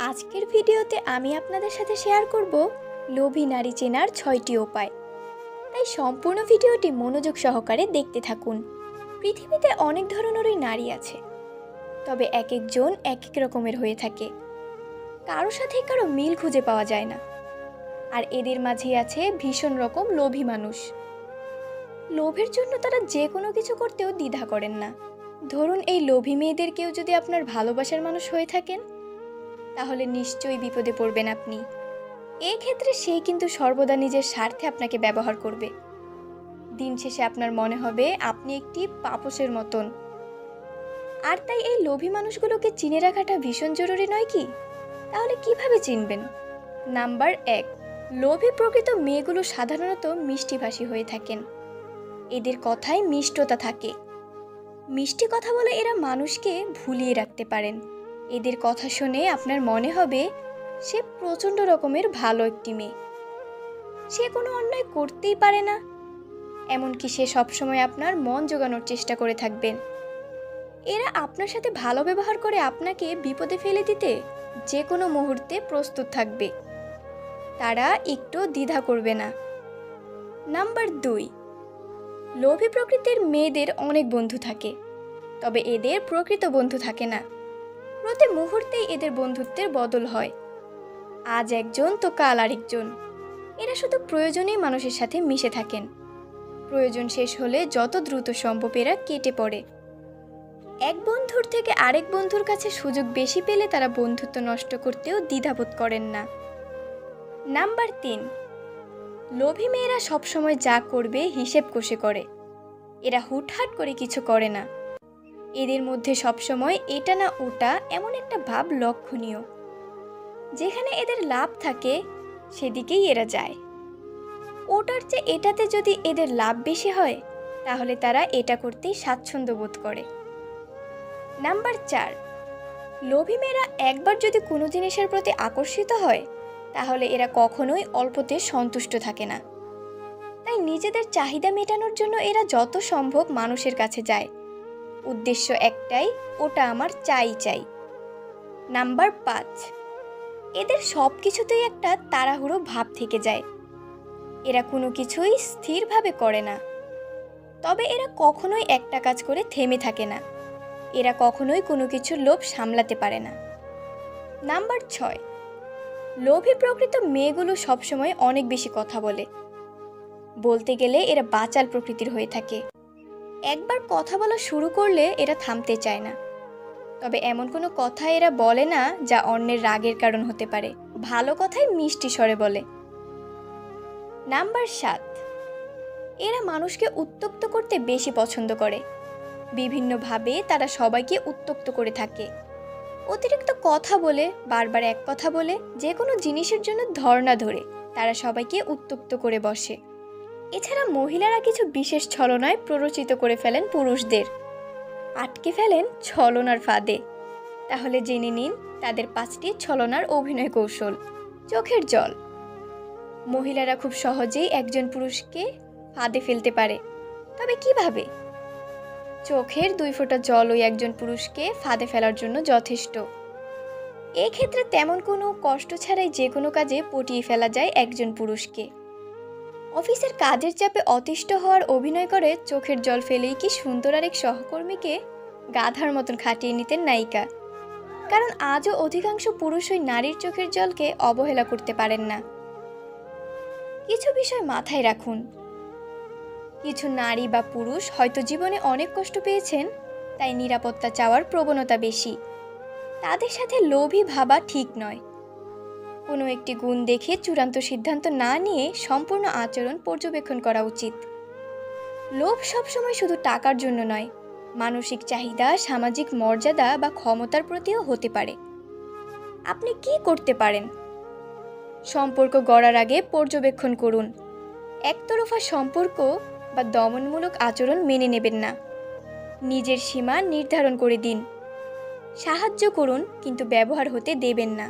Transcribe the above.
আজকের ভিডিওতে আমি আপনাদের সাথে শেয়ার করব লোভী নারী চেনার ৬টি উপায়। তাই সম্পূর্ণ ভিডিওটি মনোযোগ সহকারে দেখতে থাকুন। পৃথিবীতে অনেক ধরনেরই নারী আছে, তবে এক একজন এক এক রকমের হয়ে থাকে। কারো সাথে কারো মিল খুঁজে পাওয়া যায় না। আর এদের মাঝেই আছে ভীষণ রকম লোভী মানুষ। লোভের জন্য তারা যে কোনো কিছু করতেও দ্বিধা করেন না। ধরুন এই লোভী মেয়েদের কেউ যদি আপনার ভালোবাসার মানুষ হয়ে থাকেন, তাহলে নিশ্চয়ই বিপদে পড়বেন আপনি। এই ক্ষেত্রে সে কিন্তু সর্বদা নিজের স্বার্থে আপনাকে ব্যবহার করবে। দিন শেষে আপনার মনে হবে আপনি একটি পাপোশের মতন। আর তাই এই লোভী মানুষগুলোকে চিনে রাখাটা ভীষণ জরুরি নয় কি? তাহলে কিভাবে চিনবেন? নাম্বার ১, লোভী প্রকৃত মেয়েগুলো সাধারণত মিষ্টিভাষী হয়ে থাকেন। এদের কথায় মিষ্টতা থাকে। মিষ্টি কথা বলে এরা মানুষকে ভুলিয়ে রাখতে পারেন। এদের কথা শুনে আপনার মনে হবে সে প্রচণ্ড রকমের ভালো একটি মেয়ে, সে কোনো অন্যায় করতেই পারে না। এমনকি সে সবসময় আপনার মন জোগানোর চেষ্টা করে থাকবেন। এরা আপনার সাথে ভালো ব্যবহার করে আপনাকে বিপদে ফেলে দিতে যে কোনো মুহূর্তে প্রস্তুত থাকবে। তারা একটু দ্বিধা করবে না। নাম্বার ২, লোভী প্রকৃতির মেয়েদের অনেক বন্ধু থাকে, তবে এদের প্রকৃত বন্ধু থাকে না। প্রতি মুহূর্তেই এদের বন্ধুত্বের বদল হয়। আজ একজন তো কাল আরেকজন। এরা শুধু প্রয়োজনেই মানুষের সাথে মিশে থাকেন। প্রয়োজন শেষ হলে যত দ্রুত সম্ভব এরা কেটে পড়ে। এক বন্ধুর থেকে আরেক বন্ধুর কাছে সুযোগ বেশি পেলে তারা বন্ধুত্ব নষ্ট করতেও দ্বিধাবোধ করেন না। নাম্বার ৩, লোভী মেয়েরা সবসময় যা করবে হিসেব কষে করে। এরা হুটহাট করে কিছু করে না। এদের মধ্যে সবসময় এটা না ওটা এমন একটা ভাব লক্ষণীয়। যেখানে এদের লাভ থাকে সেদিকেই এরা যায়। ওটার চেয়ে এটাতে যদি এদের লাভ বেশি হয়, তাহলে তারা এটা করতেই স্বাচ্ছন্দ্য বোধ করে। নাম্বার ৪, লোভী মেয়েরা একবার যদি কোনো জিনিসের প্রতি আকর্ষিত হয়, তাহলে এরা কখনোই অল্পতে সন্তুষ্ট থাকে না। তাই নিজেদের চাহিদা মেটানোর জন্য এরা যত সম্ভব মানুষের কাছে যায়। উদ্দেশ্য একটাই, ওটা আমার চাই চাই। নাম্বার ৫, এদের সব কিছুতেই একটা তাড়াহুড়ো ভাব থেকে যায়। এরা কোনো কিছুই স্থিরভাবে করে না। তবে এরা কখনোই একটা কাজ করে থেমে থাকে না। এরা কখনোই কোনো কিছুর লোভ সামলাতে পারে না। নাম্বার ৬, লোভী প্রকৃত মেয়েগুলো সবসময় অনেক বেশি কথা বলে। বলতে গেলে এরা বাচাল প্রকৃতির হয়ে থাকে। একবার কথা বলা শুরু করলে এরা থামতে চায় না। তবে এমন কোনো কথা এরা বলে না যা অন্যের রাগের কারণ হতে পারে। ভালো কথাই মিষ্টি স্বরে বলে। নাম্বার ৭, এরা মানুষকে উত্ত্যক্ত করতে বেশি পছন্দ করে। বিভিন্নভাবে তারা সবাইকে উত্ত্যক্ত করে থাকে। অতিরিক্ত কথা বলে, বারবার এক কথা বলে, যে কোনো জিনিসের জন্য ধর্ণা ধরে তারা সবাইকে উত্ত্যক্ত করে বসে। এছাড়া মহিলারা কিছু বিশেষ ছলনায় প্ররোচিত করে ফেলেন পুরুষদের, আটকে ফেলেন ছলনার ফাঁদে। তাহলে জেনে নিন তাদের ৫টি ছলনার অভিনয় কৌশল। চোখের জল। মহিলারা খুব সহজেই একজন পুরুষকে ফাঁদে ফেলতে পারে। তবে কিভাবে? চোখের ২ ফোঁটা জলই একজন পুরুষকে ফাঁদে ফেলার জন্য যথেষ্ট। এই ক্ষেত্রে তেমন কোনো কষ্ট ছাড়াই যে কোনো কাজে পটিয়ে ফেলা যায় একজন পুরুষকে। অফিসের কাজের চাপে অতিষ্ঠ হওয়ার অভিনয় করে চোখের জল ফেলেই কি সুন্দর আরেক সহকর্মীকে গাধার মতন খাটিয়ে নিতেন নায়িকা। কারণ আজও অধিকাংশ পুরুষই নারীর চোখের জলকে অবহেলা করতে পারেন না। কিছু বিষয় মাথায় রাখুন। কিছু নারী বা পুরুষ হয়তো জীবনে অনেক কষ্ট পেয়েছেন, তাই নিরাপত্তা চাওয়ার প্রবণতা বেশি। তাদের সাথে লোভী ভাবা ঠিক নয়। কোনো একটি গুণ দেখে চূড়ান্ত সিদ্ধান্ত না নিয়ে সম্পূর্ণ আচরণ পর্যবেক্ষণ করা উচিত। লোভ সবসময় শুধু টাকার জন্য নয়, মানসিক চাহিদা, সামাজিক মর্যাদা বা ক্ষমতার প্রতিও হতে পারে। আপনি কি করতে পারেন? সম্পর্ক গড়ার আগে পর্যবেক্ষণ করুন। একতরফা সম্পর্ক বা দমনমূলক আচরণ মেনে নেবেন না। নিজের সীমা নির্ধারণ করে দিন। সাহায্য করুন, কিন্তু ব্যবহার হতে দেবেন না।